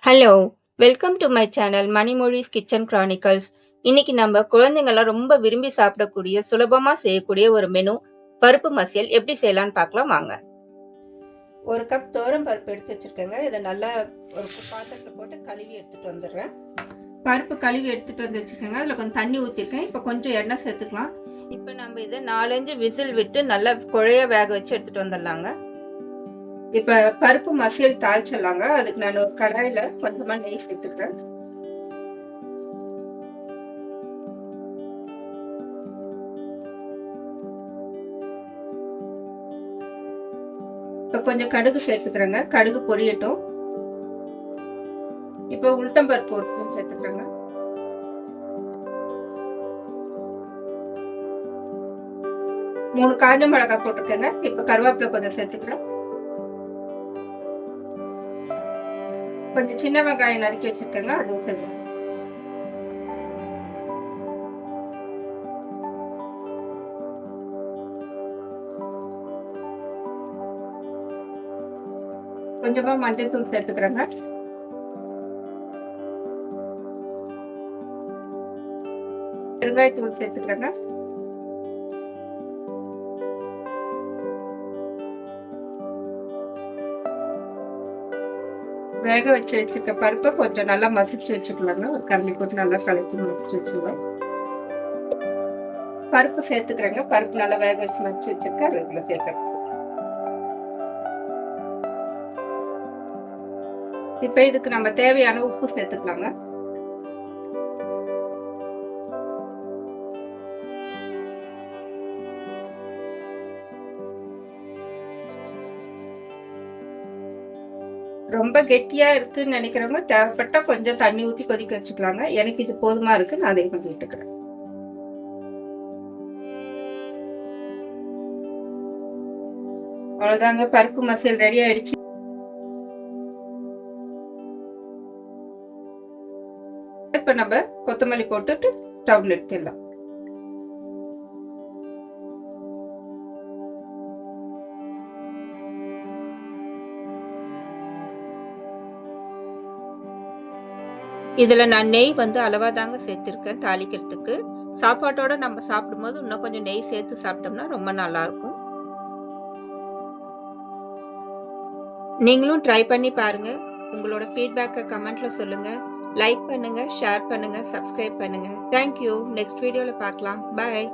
Hello! Welcome to my channel Manimozhi's kitchen chronicles. இன்னைக்கு நம்ம குழந்தைங்கலாம் ரொம்ப விரும்பி சாப்பிடக்கூடிய, சுலபமா செய்யக்கூடிய ஒரு மெனு பருப்பு மசியல் எப்படி செய்யலான்னு பார்க்கலாம் வாங்க. ஒரு கப் துவரம் பருப்பு எடுத்து வச்சிருக்கேங்க. இதை நல்லா ஒரு பாத்திரத்தில் போட்டு கழுவி எடுத்துட்டு வந்துடுறேன். பருப்பு கழுவி எடுத்துட்டு வந்து வச்சுக்கோங்க. அதில் கொஞ்சம் தண்ணி ஊற்றிருக்கேன். இப்போ கொஞ்சம் எண்ணெய் சேர்த்துக்கலாம். இப்போ நம்ம இதை 4-5 விசில் விட்டு நல்லா குழைய வேக வச்சு எடுத்துட்டு வந்துடலாங்க. இப்ப பருப்பு மசியல் தாளிச்சிடலாங்க. அதுக்கு நான் ஒரு கடாயில கொஞ்சமா நெய் சேர்த்துக்கிறேன். இப்ப கொஞ்சம் கடுகு சேர்த்துக்கிறேங்க. கடுகு பொரியட்டும். இப்ப உளுத்தம் பருப்பு ஒரு ஸ்பூன் சேர்த்துக்கிறேங்க. மூணு காஞ்ச மிளகாய் போட்டிருக்கேங்க. இப்ப கருவேப்பிலை கொஞ்சம் சேர்த்துக்கிறேன். கொஞ்சம் சின்ன வெங்காயம் நறுக்கி வச்சிருக்கேங்க. அதுவும் சேர்த்துக்கிறேன். கொஞ்சமா மஞ்சள் தூள் சேர்த்துக்கிறேங்க. பெருங்காயத்தூள் சேர்த்துக்கிறேங்க. வேக வச்சிருக்க பருப்பை கொஞ்சம் நல்லா மசிச்சு வச்சுக்கலாங்க. ஒரு கரண்டி போட்டு நல்லா கலக்கி மசிச்சு வச்சுக்கலாம். பருப்பு சேர்த்துக்கிறேங்க. பருப்பு நல்லா வேக வச்சு மசிச்சு வச்சிருக்கேன். அதுக்குள்ள சேர்க்கிறேன். இப்ப இதுக்கு நம்ம தேவையான உப்பு சேர்த்துக்கலாங்க. ரொம்ப கெட்டியா இருக்குன்னு நினைக்கிறவங்க தேவைப்பட்டா கொஞ்சம் தண்ணி ஊற்றி கொதிக்க வச்சுக்கலாங்க. எனக்கு இது போதுமா இருக்கு. நான் அதை கொஞ்சம் விட்டுக்கிறேன். அவ்வளவுதாங்க, பருப்பு மசியல் ரெடி ஆயிடுச்சு. இப்ப நம்ம கொத்தமல்லி போட்டுட்டு ஸ்டவ் நிறுத்திடலாம். இதில் நான் நெய் அளவாக தாங்க சேர்த்துருக்கேன் தாளிக்கிறதுக்கு. சாப்பாட்டோட நம்ம சாப்பிடும்போது இன்னும் கொஞ்சம் நெய் சேர்த்து சாப்பிட்டோம்னா ரொம்ப நல்லாயிருக்கும். நீங்களும் ட்ரை பண்ணி பாருங்கள். உங்களோட ஃபீட்பேக்கை கமெண்ட்டில் சொல்லுங்கள். லைக் பண்ணுங்கள், ஷேர் பண்ணுங்கள், சப்ஸ்கிரைப் பண்ணுங்கள். தேங்க்யூ. நெக்ஸ்ட் வீடியோவில் பார்க்கலாம். பாய்.